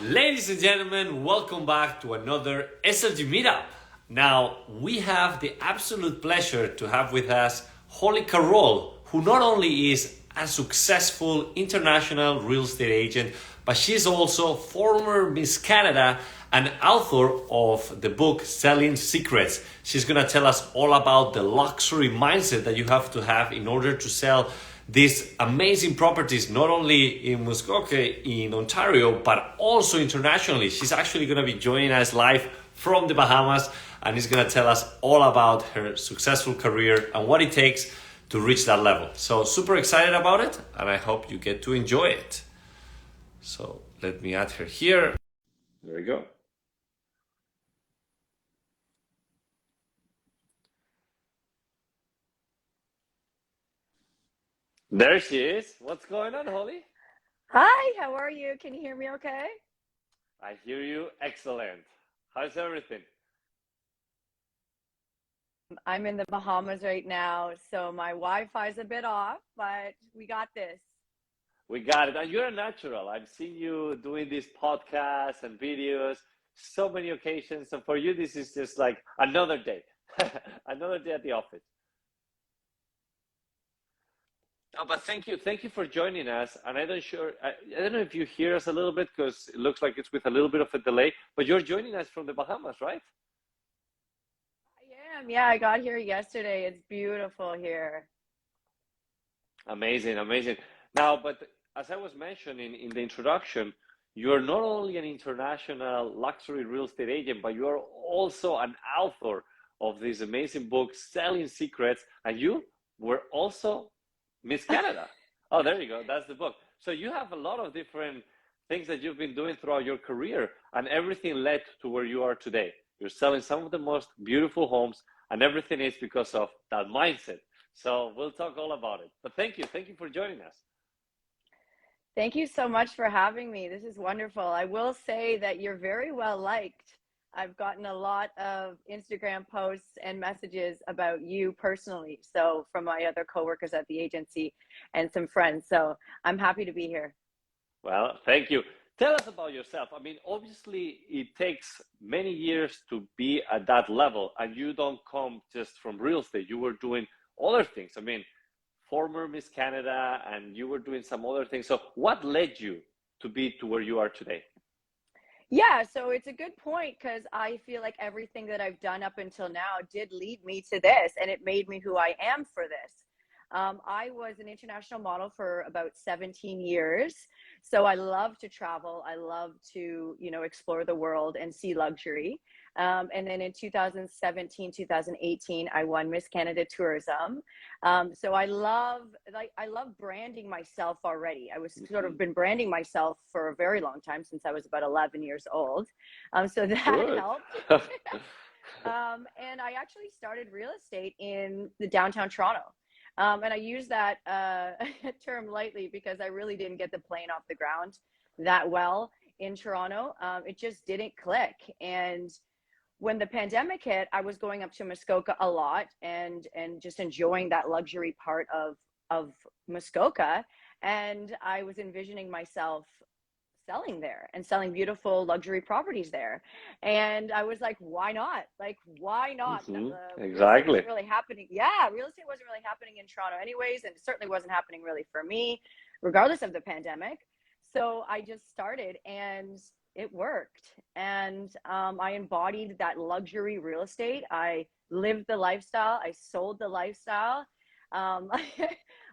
Ladies and gentlemen, welcome back to another SLG Meetup. Now, we have the absolute pleasure to have with us Holly Carroll, who not only is a successful international real estate agent, but she's also former Miss Canada and author of the book Selling Secrets. She's gonna tell us all about the luxury mindset that you have to have in order to sell these amazing properties, not only in Muskoka in Ontario, but also internationally. She's actually going to be joining us live from the Bahamas, and is going to tell us all about her successful career and what it takes to reach that level. So super excited about it, and I hope you get to enjoy it. So let me add her here. There we go. There she is. What's going on, Holly? Hi, how are you? Can you hear me okay? I hear you. Excellent. How's everything? I'm in the Bahamas right now, so my Wi-Fi is a bit off, but we got this. We got it. And you're a natural. I've seen you doing these podcasts and videos so many occasions. And for you, this is just like another day, another day at the office. Oh, but thank you. Thank you for joining us. And I don't know if you hear us a little bit because it looks like it's with a little bit of a delay, but you're joining us from the Bahamas, right? I am. Yeah, I got here yesterday. It's beautiful here. Amazing, amazing. Now, but as I was mentioning in the introduction, you're not only an international luxury real estate agent, but you're also an author of this amazing book, Selling Secrets, and you were also Miss Canada. Oh, there you go. That's the book. So you have a lot of different things that you've been doing throughout your career, and everything led to where you are today. You're selling some of the most beautiful homes, and everything is because of that mindset. So we'll talk all about it. But thank you. Thank you for joining us. Thank you so much for having me. This is wonderful. I will say that you're very well liked. I've gotten a lot of Instagram posts and messages about you personally. So from my other coworkers at the agency and some friends. So I'm happy to be here. Well, thank you. Tell us about yourself. I mean, obviously, it takes many years to be at that level, and you don't come just from real estate. You were doing other things. I mean, former Miss Canada, and you were doing some other things. So, what led you to be to where you are today? Yeah, so it's a good point because I feel like everything that I've done up until now did lead me to this, and it made me who I am for this. I was an international model for about 17 years. So I love to travel. I love to, explore the world and see luxury. And then in 2017, 2018, I won Miss Canada Tourism. So I love branding myself already. I was sort of been branding myself for a very long time, since I was about 11 years old. So that Good. helped. And I actually started real estate in the downtown Toronto. And I use that term lightly because I really didn't get the plane off the ground that well in Toronto. It just didn't click. And when the pandemic hit, I was going up to Muskoka a lot and just enjoying that luxury part of Muskoka. And I was envisioning myself selling there and selling beautiful luxury properties there. And I was like, why not? Like, why not? Real estate Exactly. wasn't really happening. Yeah, real estate wasn't really happening in Toronto anyways, and it certainly wasn't happening really for me, regardless of the pandemic. So I just started, and it worked. And I embodied that luxury real estate. I lived the lifestyle. I sold the lifestyle. Um,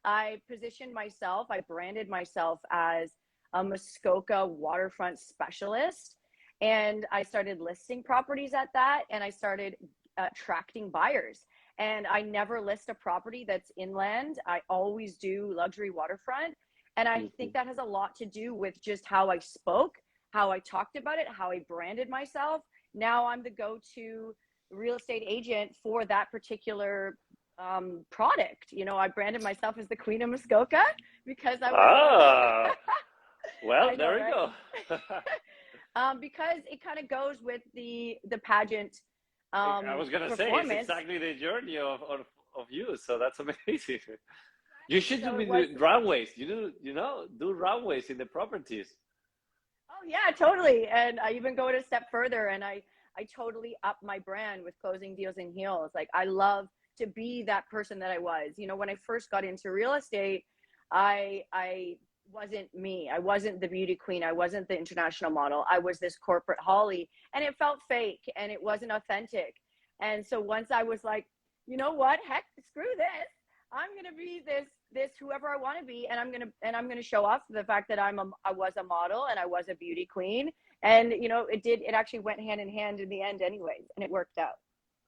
I positioned myself, I branded myself as a Muskoka waterfront specialist. And I started listing properties at that, and I started attracting buyers. And I never list a property that's inland. I always do luxury waterfront. And I think that has a lot to do with just how I spoke, how I talked about it, how I branded myself. Now I'm the go-to real estate agent for that particular product. I branded myself as the Queen of Muskoka because I was Ah, well, I know, there we right? go. Because it kind of goes with the pageant I was gonna say it's performance. exactly the journey of you, so that's amazing. You should So do it was. runways. Do runways in the properties. Oh Oh yeah, totally. And I even go it a step further, and I totally up my brand with closing deals in heels. Like I love to be that person that I was. You know, when I first got into real estate, I wasn't me. I wasn't the beauty queen. I wasn't the international model. I was this corporate Holly, and it felt fake and it wasn't authentic. And so once I was like, you know what? Heck, screw this. I'm gonna be this whoever I want to be, and I'm gonna show off the fact that I was a model and I was a beauty queen, and you know it actually went hand in hand in the end anyways, and it worked out.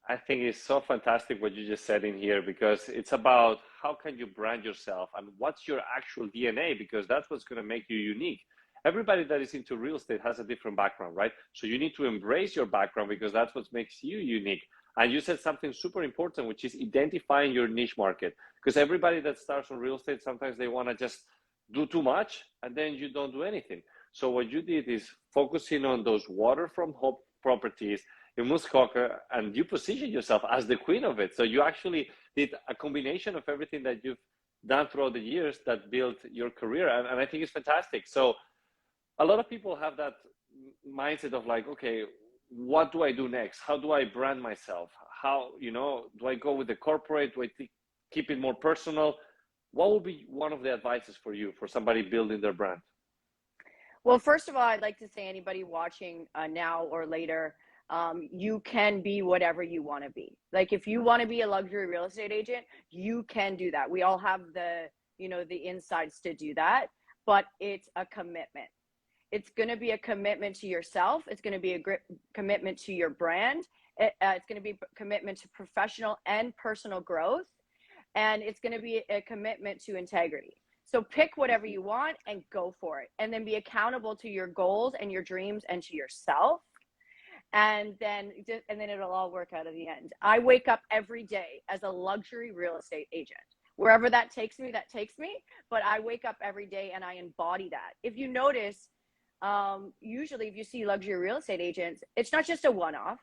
I think it's so fantastic what you just said in here because it's about how can you brand yourself and what's your actual DNA because that's what's going to make you unique. Everybody that is into real estate has a different background, right? So you need to embrace your background because that's what makes you unique. And you said something super important, which is identifying your niche market. Because everybody that starts on real estate, sometimes they want to just do too much and then you don't do anything. So what you did is focusing on those waterfront home properties in Muskoka, and you position yourself as the queen of it. So you actually did a combination of everything that you've done throughout the years that built your career. And I think it's fantastic. So a lot of people have that mindset of like, okay, what do I do next? How do I brand myself? How, you know, do I go with the corporate? Do I keep it more personal? What would be one of the advices for you, for somebody building their brand? Well, first of all, I'd like to say anybody watching now or later, you can be whatever you want to be. Like if you want to be a luxury real estate agent, you can do that. We all have the, you know, the insights to do that, but it's a commitment. It's going to be a commitment to yourself. It's going to be a commitment to your brand. It's going to be a commitment to professional and personal growth. And it's going to be a commitment to integrity. So pick whatever you want and go for it. And then be accountable to your goals and your dreams and to yourself. And then it'll all work out in the end. I wake up every day as a luxury real estate agent. Wherever that takes me, that takes me. But I wake up every day and I embody that. If you notice, usually if you see luxury real estate agents, it's not just a one-off.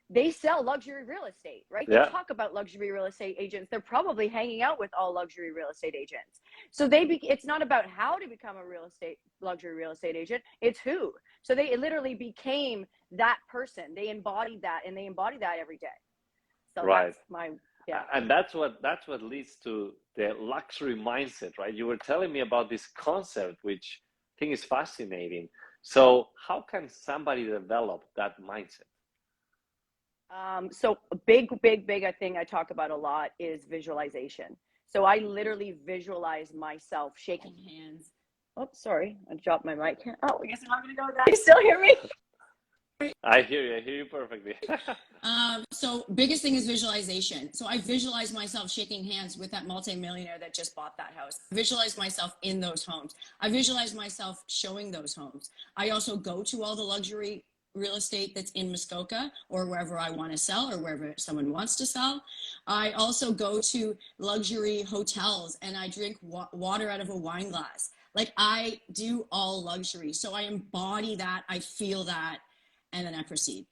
They sell luxury real estate, right? Yeah. They talk about luxury real estate agents. They're probably hanging out with all luxury real estate agents. So it's not about how to become a luxury real estate agent. It's who. So they literally became that person. They embodied that, and they embody that every day. So right. That's my, yeah. And that's what leads to the luxury mindset, right? You were telling me about this concept, which I think is fascinating. So how can somebody develop that mindset? So a big thing I talk about a lot is visualization. So I literally visualize myself shaking hands. Oh, sorry, I dropped my mic. Oh, I guess I'm not gonna go that. You still hear me? I hear you perfectly. So biggest thing is visualization. So I visualize myself shaking hands with that multimillionaire that just bought that house. I visualize myself in those homes. I visualize myself showing those homes. I also go to all the luxury real estate that's in Muskoka or wherever I want to sell or wherever someone wants to sell. I also go to luxury hotels and I drink water out of a wine glass. Like I do all luxury. So I embody that, I feel that, and then I proceed.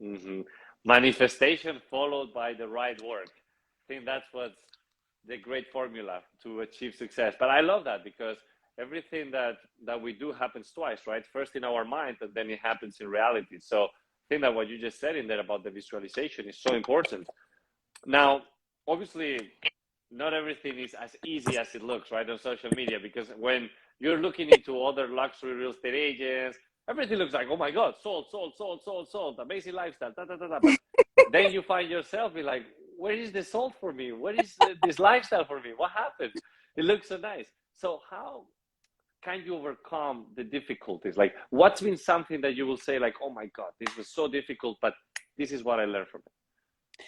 Mm-hmm. Manifestation followed by the right work. I think that's what's the great formula to achieve success. But I love that because everything that we do happens twice, right? First in our mind, and then it happens in reality. So I think that what you just said in there about the visualization is so important. Now, obviously, not everything is as easy as it looks, right, on social media, because when you're looking into other luxury real estate agents, everything looks like, oh my God, sold, amazing lifestyle, da, da, da, da. But then you find yourself be like, where is the sold for me? Where is this lifestyle for me? What happened? It looks so nice. So how can you overcome the difficulties? Like, what's been something that you will say like, oh my God, this was so difficult, but this is what I learned from it?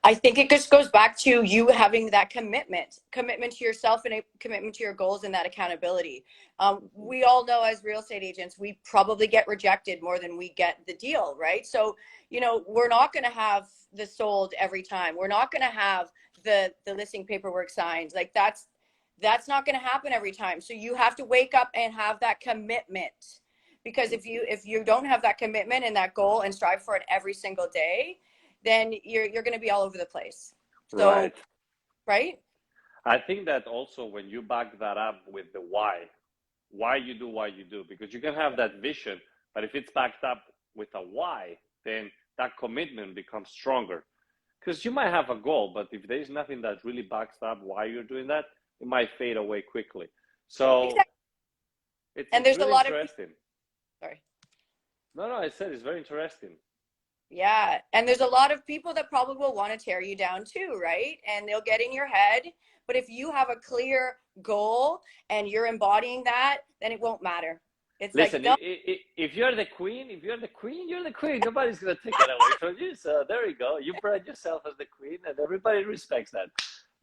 I think it just goes back to you having that commitment to yourself and a commitment to your goals and that accountability. We all know as real estate agents, we probably get rejected more than we get the deal, right? So, you know, we're not going to have the sold every time. We're not going to have the listing paperwork signed. Like that's not going to happen every time. So you have to wake up and have that commitment, because if you don't have that commitment and that goal and strive for it every single day, then you're going to be all over the place. So, right? I think that also when you back that up with the why, why you do what you do, because you can have that vision, but if it's backed up with a why, then that commitment becomes stronger. Because you might have a goal, but if there's nothing that really backs up why you're doing that, it might fade away quickly. So Exactly. And it's there's a really lot interesting. sorry. No, I said it's very interesting. Yeah. And there's a lot of people that probably will want to tear you down too, right? And they'll get in your head. But if you have a clear goal and you're embodying that, then it won't matter. It's Listen, like, if you're the queen, you're the queen. Nobody's going to take that away from you. So there you go. You brand yourself as the queen and everybody respects that.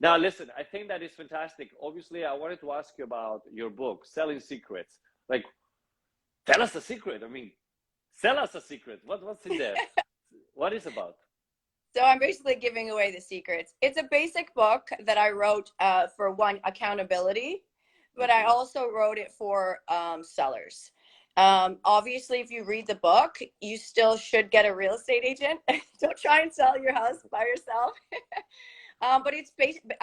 Now, listen, I think that is fantastic. Obviously, I wanted to ask you about your book, Selling Secrets. Like, tell us the secret. I mean, sell us a secret. What's in there? What is it about? so I'm basically giving away the secrets. It's a basic book that I wrote for one, accountability, but I also wrote it for sellers. Obviously, if you read the book, you still should get a real estate agent. Don't try and sell your house by yourself. But it's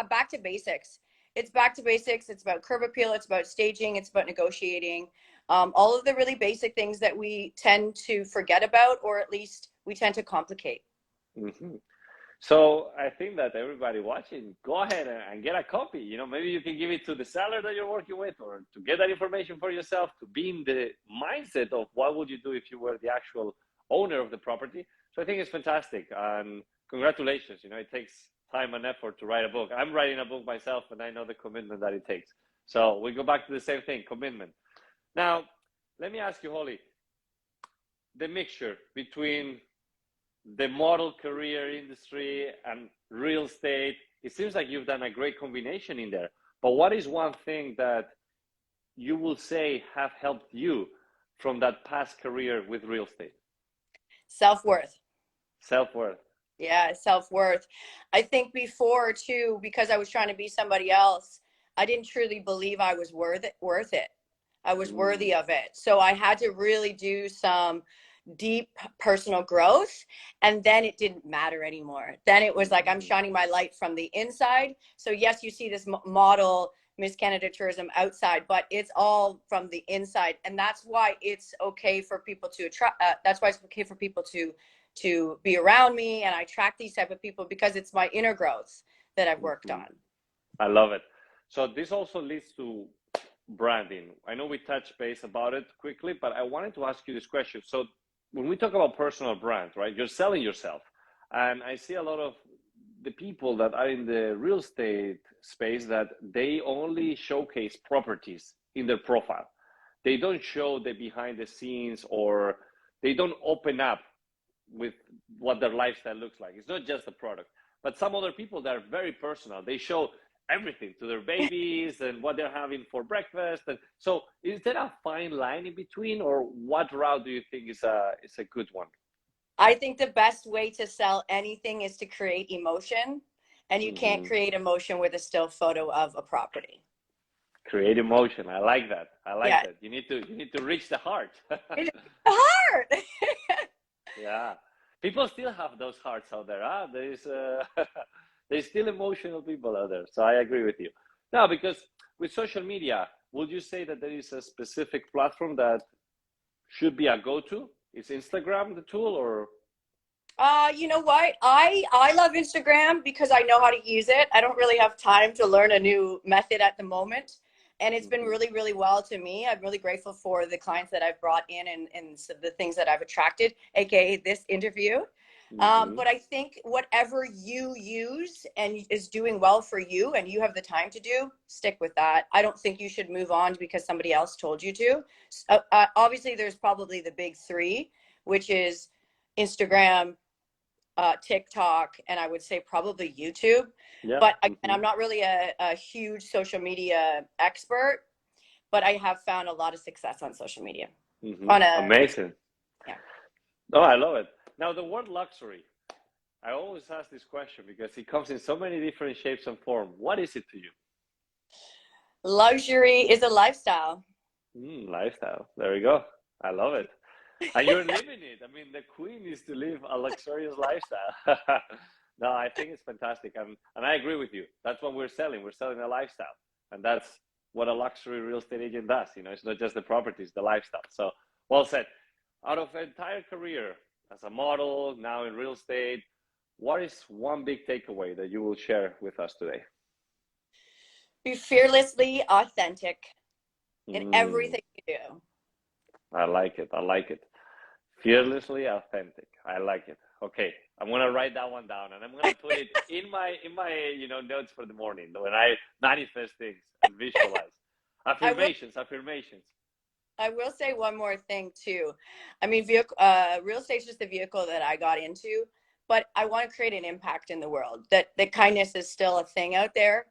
back to basics. It's back to basics. It's about curb appeal. It's about staging. It's about negotiating. All of the really basic things that we tend to forget about, or at least we tend to complicate. Mm-hmm. So I think that everybody watching, go ahead and get a copy. You know, maybe you can give it to the seller that you're working with, or to get that information for yourself, to be in the mindset of what would you do if you were the actual owner of the property. So I think it's fantastic, and congratulations. You know, it takes time and effort to write a book. I'm writing a book myself, and I know the commitment that it takes. So we go back to the same thing, commitment. Now, let me ask you, Holly, the mixture between the model career industry and real estate, it seems like you've done a great combination in there. But what is one thing that you will say have helped you from that past career with real estate? Self-worth. Self-worth. Yeah, self-worth. I think before too, because I was trying to be somebody else, I didn't truly believe I was worth it. I was worthy of it. So I had to really do some deep personal growth, and then it didn't matter anymore. Then it was like I'm shining my light from the inside. So yes, you see this model Miss Canada Tourism outside, but it's all from the inside, and that's why it's okay for people to attract. That's why it's okay for people to be around me, and I attract these type of people because it's my inner growth that I've worked on. I love it. So this also leads to branding. I know we touched base about it quickly, but I wanted to ask you this question. So when we talk about personal brand, right, you're selling yourself. And I see a lot of the people that are in the real estate space that they only showcase properties in their profile. They don't show the behind the scenes, or they don't open up with what their lifestyle looks like. It's not just the product. But some other people that are very personal, they show everything to their babies and what they're having for breakfast. And so is there a fine line in between, or what route do you think is a good one? I think the best way to sell anything is to create emotion, and you can't create emotion with a still photo of a property. Create emotion. I like that. I like that. You need to reach the heart. The heart. Yeah. People still have those hearts out there. Huh? There's still emotional people out there. So I agree with you. Now, because with social media, would you say that there is a specific platform that should be a go-to? Is Instagram the tool, or? You know what? I love Instagram because I know how to use it. I don't really have time to learn a new method at the moment. And it's been really, really well to me. I'm really grateful for the clients that I've brought in and the things that I've attracted, AKA this interview. But I think whatever you use and is doing well for you and you have the time to do, stick with that. I don't think you should move on because somebody else told you to. Obviously, there's probably the big three, which is Instagram, TikTok, and I would say probably YouTube. Yeah. But again, I'm not really a huge social media expert, but I have found a lot of success on social media. Amazing. Yeah. Oh, I love it. Now, the word luxury, I always ask this question because it comes in so many different shapes and forms. What is it to you? Luxury is a lifestyle. Lifestyle. There we go. I love it. And you're living it. I mean, the queen is to live a luxurious lifestyle. No, I think it's fantastic. And I agree with you. That's what we're selling. We're selling a lifestyle. And that's what a luxury real estate agent does. You know, it's not just the properties, the lifestyle. So well said. Out of an entire career as a model, now in real estate, what is one big takeaway that you will share with us today? Be fearlessly authentic in everything you do. I like it. I like it. Fearlessly authentic. I like it. Okay, I'm gonna write that one down, and I'm gonna put it in my notes for the morning when I manifest things and visualize. Affirmations. I will say one more thing too. I mean, real estate is just the vehicle that I got into, but I want to create an impact in the world. That kindness is still a thing out there.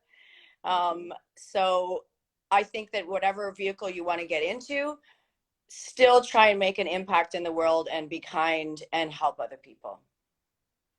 So I think that whatever vehicle you want to get into, still try and make an impact in the world and be kind and help other people.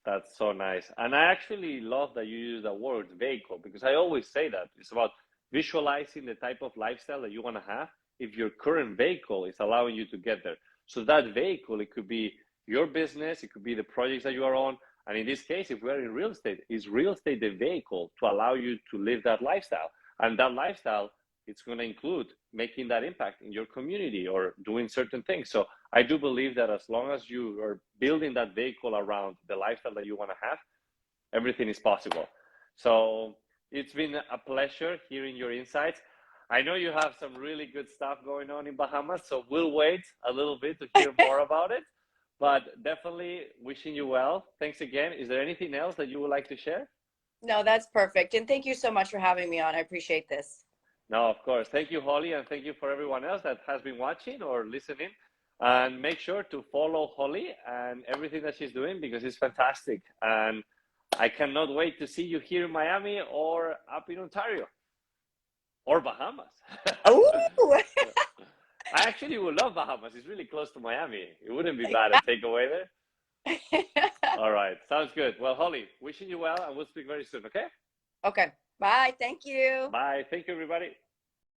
That's so nice. And I actually love that you use the word vehicle, because I always say that it's about visualizing the type of lifestyle that you want to have if your current vehicle is allowing you to get there. So that vehicle, it could be your business, it could be the projects that you are on. And in this case, if we're in real estate, is real estate the vehicle to allow you to live that lifestyle? And that lifestyle, it's going to include making that impact in your community or doing certain things. So I do believe that as long as you are building that vehicle around the lifestyle that you want to have, everything is possible. So it's been a pleasure hearing your insights. I know you have some really good stuff going on in Bahamas, so we'll wait a little bit to hear more about it. But definitely wishing you well. Thanks again. Is there anything else that you would like to share? No, that's perfect. And thank you so much for having me on. I appreciate this. No, of course. Thank you, Holly, and thank you for everyone else that has been watching or listening. And make sure to follow Holly and everything that she's doing, because it's fantastic. And I cannot wait to see you here in Miami or up in Ontario or Bahamas. Ooh. I actually would love Bahamas. It's really close to Miami. It wouldn't be bad to take away there. All right. Sounds good. Well, Holly, wishing you well, and we'll speak very soon, okay? Okay. Bye. Thank you. Bye. Thank you, everybody.